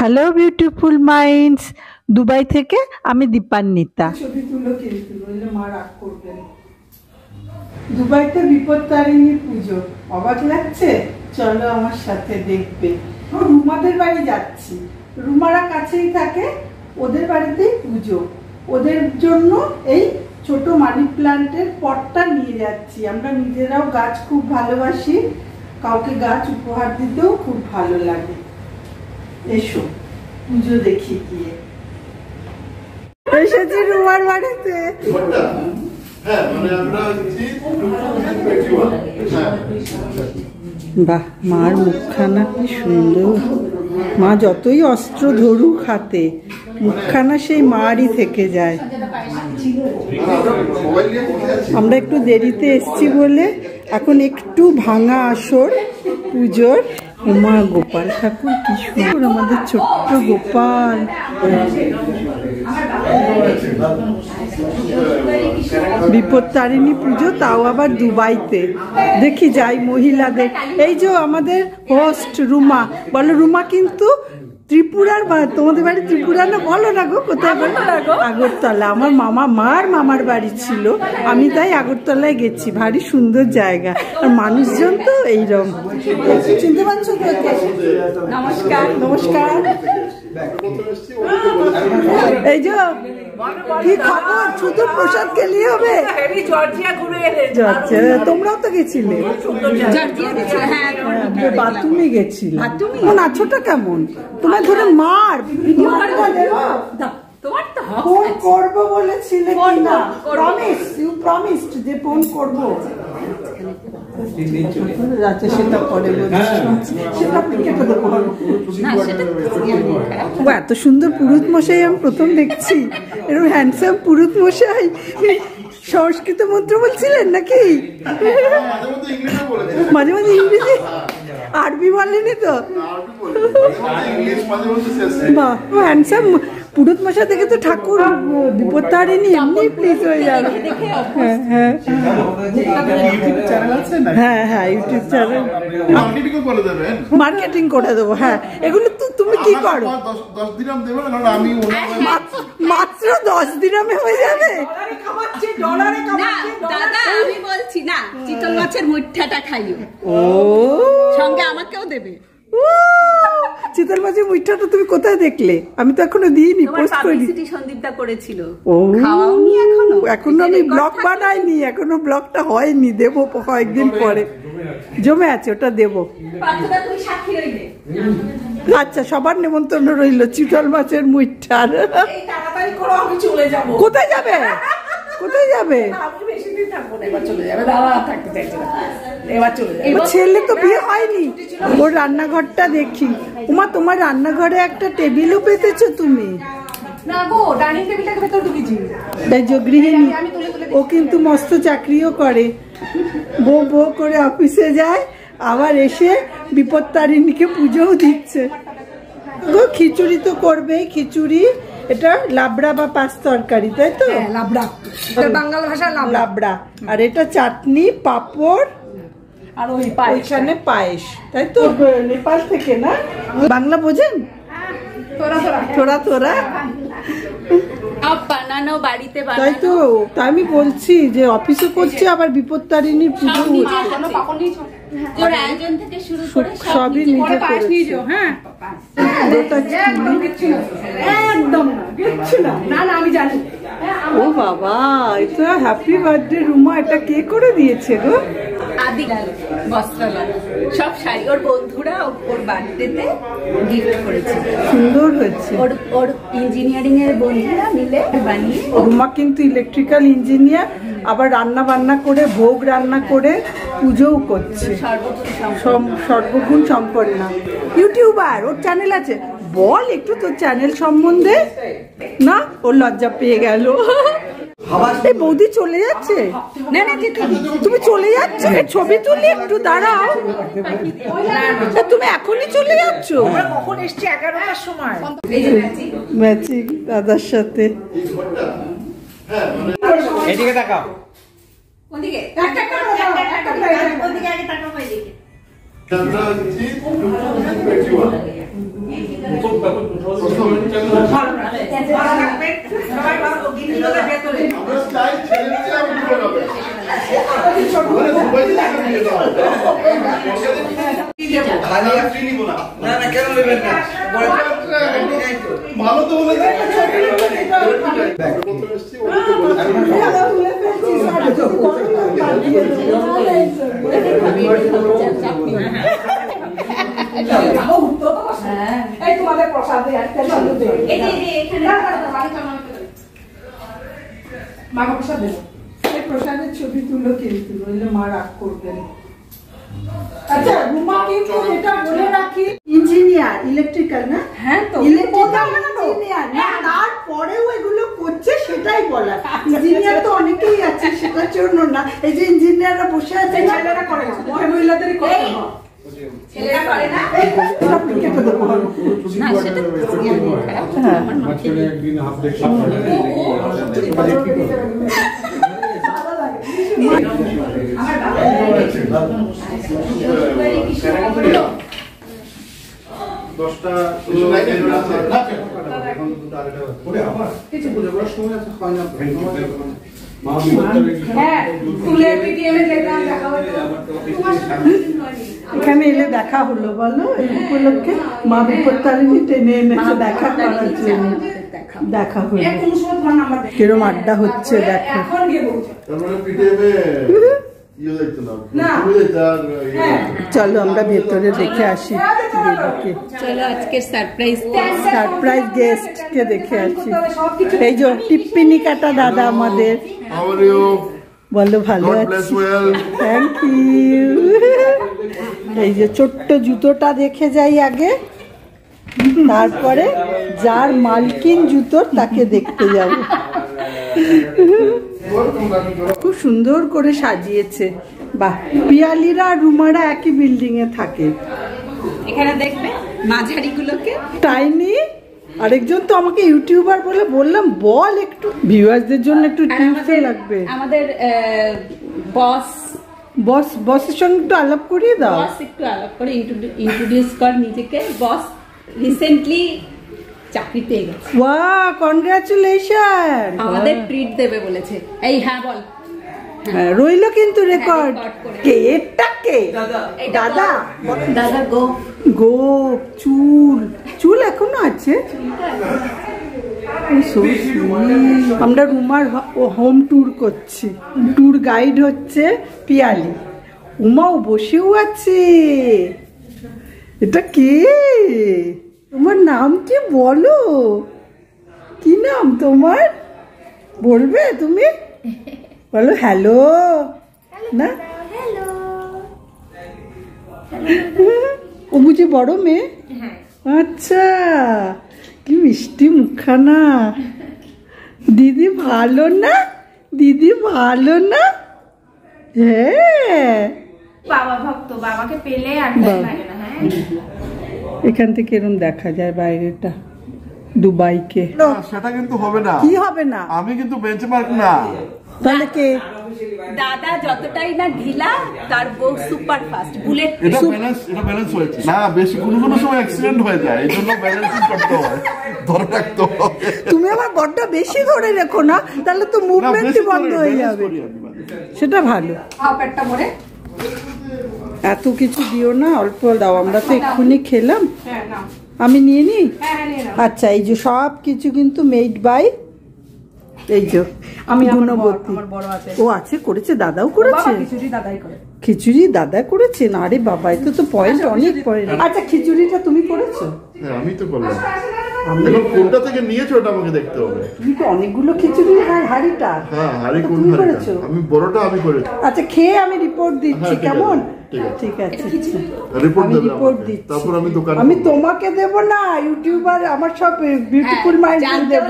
Hello beautiful minds, Dubai থেকে আমি দীপান্বিতা। ছবি তুলো কিন্তু বললে মা রাগ করবেন। দুবাইতে বিপত্তারিণী পুজো, অবাক লাগছে? চলো আমার সাথে দেখবে। রুমাদের বাড়ি যাচ্ছি, রুমারা কাছেই থাকে, ওদের বাড়িতেই পুজো। ওদের জন্য এই ছোট মানি প্লান্টের পটটা নিয়ে যাচ্ছি। আমরা নিজেরাও গাছ খুব ভালোবাসি, কাউকে গাছ উপহার দিতেও খুব ভালো লাগে। এসো পুজো দেখি গিয়ে। এসেছি রুমার বাড়িতে। বাহ, মার মুখখানা কি সুন্দর। মা যতই অস্ত্র ধরুক হাতে, মুখখানা সেই মারই থেকে যায়। আমরা একটু দেরিতে এসছি বলে এখন একটু ভাঙা আসর পুজোর। উমা, গোপাল ঠাকুর কি সুন্দর, আমাদের ছোট্ট গোপাল। বিপত্তারিণী পুজো, তাও আবার দুবাইতে। দেখি যাই মহিলাদের। এই যে আমাদের হোস্ট রুমা, বলো রুমা কিন্তু ত্রিপুরার। তোমাদের বাড়ি ত্রিপুরা না? বলো না গো, কোথায়? আগরতলা। আমার মার মামার বাড়ি ছিল, আমি তাই আগরতলায় গেছি। ভারী সুন্দর জায়গা, আর মানুষজন তো এইরকম। চিনতে পারছো? নমস্কার। নমস্কার। এই যে কি খবর? শুধু প্রসাদ খেলি হবে? জর্জিয়া তোমরাও তো গেছিলে, বাথরুমে গেছিলে। নাচোটা কেমন? তোমার ধরে মার ফোন করবো বলেছিলে কিনা? প্রমিসড যে ফোন করবো। সেটা পরে এত সুন্দর পুরুত মশাই আমি প্রথম দেখছি। এরকম হ্যান্ডসাম পুরুত মশাই। সংস্কৃত মন্ত্র বলছিলেন নাকি? মাঝে মাঝে ইংরেজি, আরবি বলেনি তো? বাহ, হ্যান্ডসাম পুরুত মশাই দেখে তো ঠাকুর বিপত্তারিণী এমনি প্লিজ হয়ে যাবে। হ্যাঁ হ্যাঁ, ইউটিউব চ্যানেল মার্কেটিং করে দেবো। হ্যাঁ, এগুলো তো তুমি কি করো? মাত্র 10 দিরামে হয়ে যাবে? দাদা আমি বলছি না, চিতল মাছের মুঠটা খাইও, ও সঙ্গে আমাকেও দেবে। চিতল মাছের মুঠটা তুমি কোথায় দেখলে? আমি তো এখনো দিইনি, পোস্ট করিনি। সন্দীপদা করেছিল। ও, এখনো আমি ব্লগ বানাইনি, এখনো ব্লগটা হয়নি। দেবো কয়েকদিন পরে, জমে আছে, ওটা দেবো। আচ্ছা, সবার নেমন্তন্ন রইল চিতল মাছের মুঠটার। কোথায় যাবে? কোথায় যাবে? ছেলে তো বিয়ে হয়নি। ওর রান্নাঘরটা দেখি। উমা, তোমার রান্নাঘরে একটা টেবিলও পেতেছো তুমি? গৃহিণী, ও কিন্তু মস্ত চাকরিও করে। বউ বউ করে অফিসে যায়, আবার এসে বিপত্তারিণীকে পুজোও দিচ্ছে। গো, খিচুড়ি তো করবে। খিচুড়ি, এটা লাবড়া বা পাঁচ তরকারি, তাই তো? লাবড়া, বাংলা ভাষা লাবড়া। আর এটা চাটনি, পাঁপড়, আর ওইখানে পায়েস, তাই তো? নেপাল থেকে না? বাংলা বোঝেন? থোড়া থোড়া বানানো বাড়িতে, তাই তো? তাই আমি বলছি যে অফিসে করছে, আবার বিপত্তারিণীর পুজো সবই নিজে করেছে। হ্যাঁ, ও বাবা, এটা হ্যাপি বার্থডে রুমা। এটা কে করে দিয়েছে গো? সব শাড়ি ওর বন্ধুরা ওর বার্থডেতে গিফট করেছে। সুন্দর হয়েছে। ওর ইঞ্জিনিয়ারিং এর বন্ধুরা মিলে বানিয়ে। রুমা কিন্তু ইলেকট্রিক্যাল ইঞ্জিনিয়ার, আবার রান্না বান্না করে, ভোগ রান্না করে পুজোও করছে। সর্বগুণ সম্পন্ন ইউটিউবার। ওর চ্যানেল আছে। বল একটু তোর চ্যানেল সম্বন্ধে। না, ওর লজ্জা পেয়ে গেল। এই বৌদি চলে যাচ্ছে। না না, তুমি চলে যাচ্ছ? ছবি তুলি একটু, দাঁড়াও। তুমি এখনই চলে যাচ্ছ? কখন এসছি? 11টার সময়। ম্যাচিং দাদার সাথে। এদিকে তাকাও। ওদিকে ভালো তো বলে তোমাদের প্রসাদে মাকে প্রসাদ দেবো, এই প্রসাদের ছবি তুলো কিন্তু বললে মা রাগ করবেন। আচ্ছা রুমা কিন্তু এটা বলে রাখি ইঞ্জিনিয়ার ইলেকট্রিক্যাল না? হ্যাঁ তো ইলেকট্রিক্যাল ইঞ্জিনিয়ার না, তারপরেও এগুলো করছে সেটাই বলা। ইঞ্জিনিয়ার তো অনেকেই আছে, সেটার জন্য না। এই যে ইঞ্জিনিয়াররা বসে আছে ছেলেরা করে না, মহিলাদেরই করে না, ছেলেরা করে না। সব কেটে দেবো না, সেটা একদিন হাফ দেখি এখানে এলে দেখা হলো বলো, এই উপলক্ষে মা বিপত্তারিণী টেনে এনেছে দেখা করার জন্য। দেখা হলো কিরম আড্ডা হচ্ছে দেখো। চলো আমরা ভেতরে দেখে আসি, চলো আজকে সারপ্রাইজ গেস্ট কে দেখে আসি। এই যে টিপ্পিনি কাটা দাদা আমাদের, বলো ভালো আছি, থ্যাংক ইউ। এই যে ছোট্ট জুতোটা দেখে যাই আগে, তারপরে যার মালকিন জুতোর তাকে দেখতে যাব। খুব সুন্দর করে সাজিয়েছে। বাহ, পিয়ালিরা আর রুমারা একই বিল্ডিং এ থাকে। এখানে দেখবে মাঝারি গুলোকে টাইনি আরেকজন তো আমাকে ইউটিউবার বলে, বললাম বল একটু ভিউয়ারদের জন্য একটু টিপস লাগবে। আমাদের বসের সঙ্গে একটু আলাপ করিয়ে দাও। বস একটু আলাপ করে ইন্ট্রোডিউস কর নিজেকে। বস রিসেন্টলি চাকরি পেয়ে গেছে। Wow, congratulation. আমাদের ট্রিট দেবে বলেছে। এই হ্যাঁ বল। হ্যাঁ রইলো কিন্তু রেকর্ড। কে এটা? কে দাদা? দাদা গো গোপ চুল এখনো আছে। আমরা রুমার হোম ট্যুর করছি, ট্যুর গাইড হচ্ছে পিয়ালি। উমাও বসেও আছে। এটা কে? তোমার নাম কি বলো? কি নাম তোমার? বলবে তুমি? বলো হ্যালো না। ও বুঝি বড় মেয়ে? আচ্ছা, কি মিষ্টি মুখখানা। দিদি ভালো না? দিদি ভালো না? হ্যাঁ, বাবা ভক্ত, বাবাকে পেলে আর লাগে না। হ্যাঁ, এখান থেকে এরকম দেখা যায় বাইরেটা দুবাইকে। সেটা কিন্তু হবে না। কি হবে না? আমি কিন্তু বেঞ্চমার্ক না। তাহলে কে? দাদা যতটাই না ঢিলা, তার বউ সুপার ফাস্ট বুলেট। এটা ব্যালেন্স হয়েছে না, বেশি কোনো সময় অ্যাক্সিডেন্ট হয়ে যায়, এই জন্য ব্যালেন্সিং করতে হয়, ধরে রাখতে হবে। তুমি আবার বড্ড বেশি ধরে রেখো না, তাহলে তো মুভমেন্টই বন্ধ হয়ে যাবে। সেটা ভালো। এত কিছু দিও না, অল্প দাও। আমরা তো এক্ষুনি খেলাম। আমি নিয়ে নিই। আচ্ছা, এই যে সব কিছু কিন্তু মেড বাই, এই যে আমি গুণবতী। ও আছে, করেছে, দাদাও করেছে। খিচুড়ি দাদা করেছে না? আরে বাবা, এটা তো পয়েন্ট, অনেক পয়েন্ট। আচ্ছা, খিচুড়িটা তুমি করেছো? হ্যাঁ, আমি তো করলাম। এখন কোনটা থেকে নিয়েছো ওটা আমাকে দেখতে হবে। তুমি তো অনেকগুলো খিচুড়ি হাড়িটা। হ্যাঁ, হাড়ি কোন তুমি হাড়িটা? করেছো? আমি বড়টা আমি করেছি। আচ্ছা, খেয়ে আমি রিপোর্ট দিচ্ছি। হ্যাঁ, কেমন? ঠিক আছে। রিপোর্ট দিচ্ছি। তারপর আমি দোকান, আমি তোমাকে দেব না, ইউটিউবার আমার সব বিউটিফুল মাইন্ড দেব।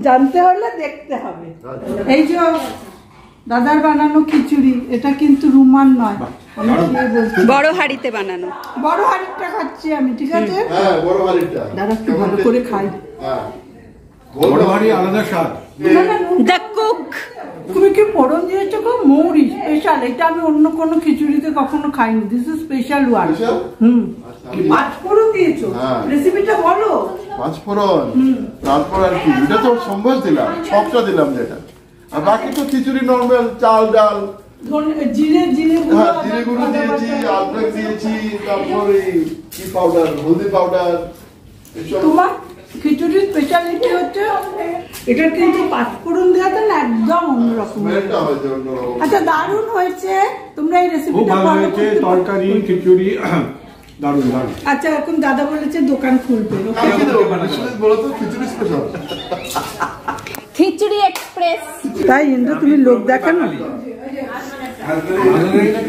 জানতে হলে দেখতে হবে। এই যে দাদার বানানো খিচুড়ি, এটা কিন্তু রুমার নয়, আমি খেয়ে বলছি। বড় হাড়িতে বানানো। বড় হাড়িটা খাচ্ছি আমি, ঠিক আছে? হ্যাঁ, বড় হাড়িটা। দাদা একটু ভালো করে খাই। হ্যাঁ, বড় হাড়ি আলাদা স্বাদ। The cook. তুমি কি ফোড়ন দিয়েছো গো? মৌরি স্পেশাল। এটা আমি অন্য কোনো খিচুড়িতে কখনো খাইনি। This is special one. পাঁচ ফোড়ন দিয়েছো? রেসিপিটা বলো। পাঁচফোড়ন, তারপর আর কি, এটা তো সম্ভব দিলাম, সবটা দিলাম যেটা, আর বাকি তো খিচুড়ি নর্মাল, চাল ডাল, জিরে হ্যাঁ জিরে গুঁড়ো দিয়েছি, আদরক দিয়েছি, তারপরে কি পাউডার, হলদি পাউডার, এসব। তোমার খিচুড়ির স্পেশালিটি হচ্ছে এটা কিন্তু পাঁচফোড়ন দেওয়াতে না একদম অন্যরকম। স্মেলটা হয়েছে অন্যরকম। আচ্ছা দারুণ হয়েছে, তোমরা এই খুব রেসিপিটা ভালো ফলো হয়েছে, করতে তরকারি খিচুড়ি দারুণ দারুণ। আচ্ছা এখন দাদা বলেছে দোকান খুলবে, কালকে দেবো, বিশ্বজিৎ বলো তো খিচুড়ি স্পেশাল। খিচুড়ি এক্সপ্রেস। তাই ইন্দ্র তুমি লোক দেখানো।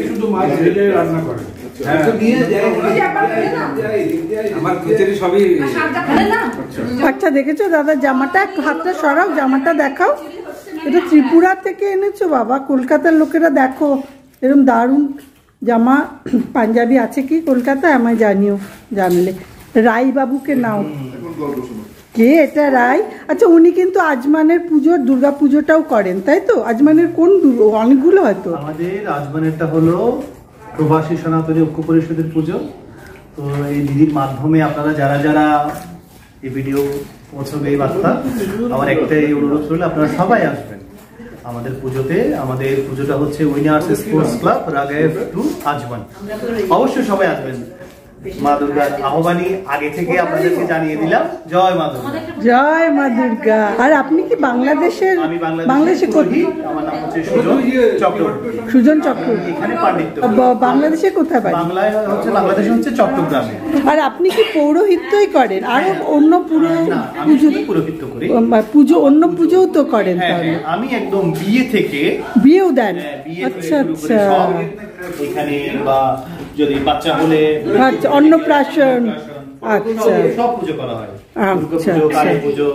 শুধু মাছ ভেজে রান্না করে। আমার খিচুড়ি সবই আচ্ছা দেখেছো দাদা জামাটা, একটু হাতটা সরাও, জামাটা দেখাও। এটা ত্রিপুরা থেকে এনেছো বাবা, কলকাতার লোকেরা দেখো এরকম দারুণ জামা পাঞ্জাবি আছে কি কলকাতায়, আমায় জানিও জানলে। রাই বাবুকে নাও। এখন গল্প শোনো। কে এটা রাই? আচ্ছা উনি কিন্তু আজমানের পুজোর দুর্গা পুজোটাও করেন তাই তো? আজমানের কোন অনেকগুলো হয়তো। আমাদের আজমানেরটা হলো প্রবাসী সনাতনী ঐক্য পরিষদের পুজো। তো এই দিদির মাধ্যমে আপনারা যারা যারা এই ভিডিও পৌঁছবে এই বার্তা, আমার একটাই অনুরোধ রইল, আপনারা সবাই আসবেন আমাদের পুজোতে। আমাদের পুজোটা হচ্ছে উইনার্স স্পোর্টস ক্লাব রাগায়েভ 2 আজমান। অবশ্যই সবাই আসবেন। মা দুর্গার আহ্বানী আগে থেকে আপনাদেরকে জানিয়ে দিলাম। জয় মা দুর্গা। জয় মা দুর্গা। আর আপনি কি বাংলাদেশের? আমি বাংলাদেশে কোথায়? আমার নাম হচ্ছে সুজন চক্রবর্তী। সুজন চক্রবর্তী। এখানে পাণ্ডিত্য। বাংলাদেশে কোথায় বাড়ি? বাংলায় হচ্ছে, বাংলাদেশে হচ্ছে চট্টগ্রামে। আর আপনি কি পৌরোহিত্যই করেন? আর অন্য পুরো আমি পুজো, শুধু পুরোহিত্য করি। পুজো অন্য পুজোও তো করেন হ্যাঁ, তাহলে? হ্যাঁ, আমি একদম বিয়ে থেকে, বিয়েও দেন? বিয়ে থেকে আচ্ছা শুরু করে আচ্ছা সব এখানে, বা যদি বাচ্চা হলে আচ্ছা অন্নপ্রাশন। আচ্ছা সব পুজো করা হয়। আচ্ছা, দুর্গা পুজো, আচ্ছা। কালী পুজো,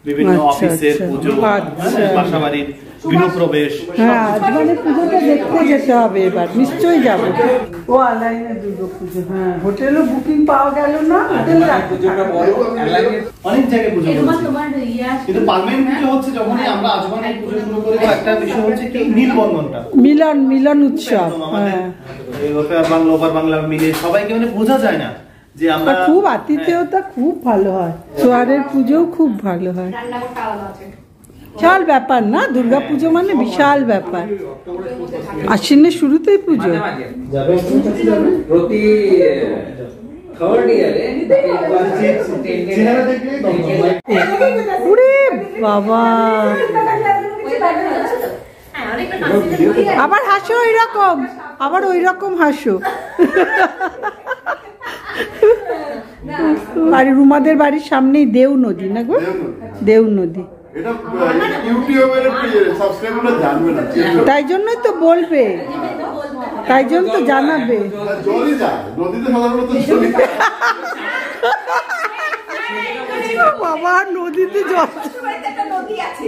বিভিন্ন আচ্ছা, অফিসের আচ্ছা। পুজো, আচ্ছা। বাসাবাড়ির গৃহপ্রবেশ। হ্যাঁ আজমানের পুজোটা দেখতে যেতে হবে এবার, নিশ্চয়ই যাব। ও আলাইনে দুর্গা পুজো, হ্যাঁ হোটেলও বুকিং পাওয়া গেল না? পুজোটা বড় অনেক জায়গায় পুজো করেছি, কিন্তু পার্মানেন্ট পুজো হচ্ছে যখনই আমরা আজমানের পুজো শুরু করি। একটা বিষয় হচ্ছে কি, নীলবন্ধনটা, মিলন উৎসব। হ্যাঁ বাংলা ওপার বাংলা মিলে সবাইকে মানে বোঝা যায় না যে আমরা আর খুব আতিথেয়তা খুব ভালো হয়, সোয়ারের পুজোও খুব ভালো হয়। বিশাল ব্যাপার না দুর্গা পুজো মানে, বিশাল ব্যাপার। আশ্বিনের শুরুতেই পুজো। প্রতি থার্ড ইয়ারে চেহারা দেখলেই ওরে বাবা, আবার হাসো ওই রকম, আবার ওই রকম হাসো। আর রুমাদের বাড়ির সামনেই দেও নদী না গো? দেও নদী। এটা ইউটিউবের সাবস্ক্রাইবাররা জানবে না, তাই জন্যই তো বলবে, তাই জন্য তো জানাবে। জলই যায় নদীতে, সাধারণত জলই যায়। বাবা নদীতে জল, নদী আছে,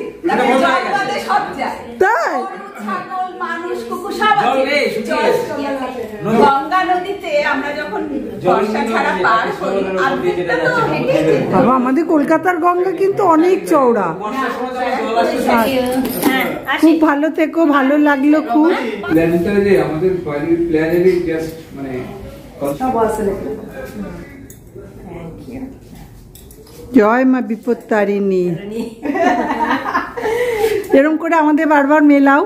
জল বাদে সব যায়। তাই ছাগল, মানুষ, কুকুর সব জল আছে। নেই, শুকিয়ে গেছে। গঙ্গা নদীতে আমরা যখন বর্ষা ছাড়া পার করি, অর্ধেকটা তো হেঁটে যেতে হয়। বাবা আমাদের কলকাতার গঙ্গা কিন্তু অনেক চওড়া। বর্ষার সময় যখন জল আসে, খুব ভালো থেকো, ভালো লাগলো খুব। প্ল্যানটা যে আমাদের বাড়ির প্ল্যানেরই জাস্ট মানে জয় মা বিপত্তারিণী। এরকম করে আমাদের বারবার মেলাও,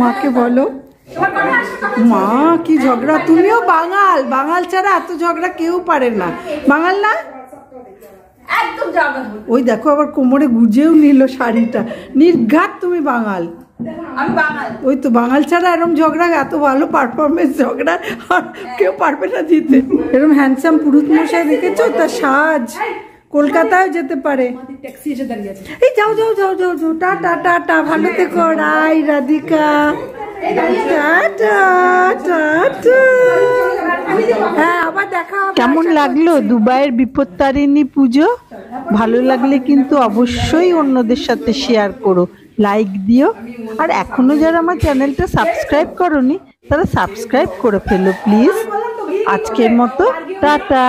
মাকে বলো। মা কি ঝগড়া, তুমিও বাঙাল, বাঙাল ছাড়া এত ঝগড়া কেউ পারে না। বাঙাল না? একদম জগৎ। ওই দেখো আবার কোমরে গুজেও নিল শাড়িটা, নির্ঘাত তুমি বাঙাল। আমি বাঙাল। ওই তো বাঙাল ছাড়া এরকম ঝগড়া, এত ভালো পারফরমেন্স ঝগড়া আর কেউ পারবে না জিতে। এরকম হ্যান্ডসাম পুরুষ মশাই দেখেছো, তার সাজ কলকাতায় যেতে পারে। এই যাও যাও যাও যাও যাও, টাটা টাটা, ভালো থেকো রাই রাধিকা, টাটা টাটা। হ্যাঁ আবার দেখা হবে। কেমন লাগলো দুবাইয়ের বিপত্তারিণী পুজো? ভালো লাগলে কিন্তু অবশ্যই অন্যদের সাথে শেয়ার করো, লাইক দিও। আর এখনো যারা আমার চ্যানেলটা সাবস্ক্রাইব করোনি তারা সাবস্ক্রাইব করে ফেলো প্লিজ। আজকের মতো টাটা।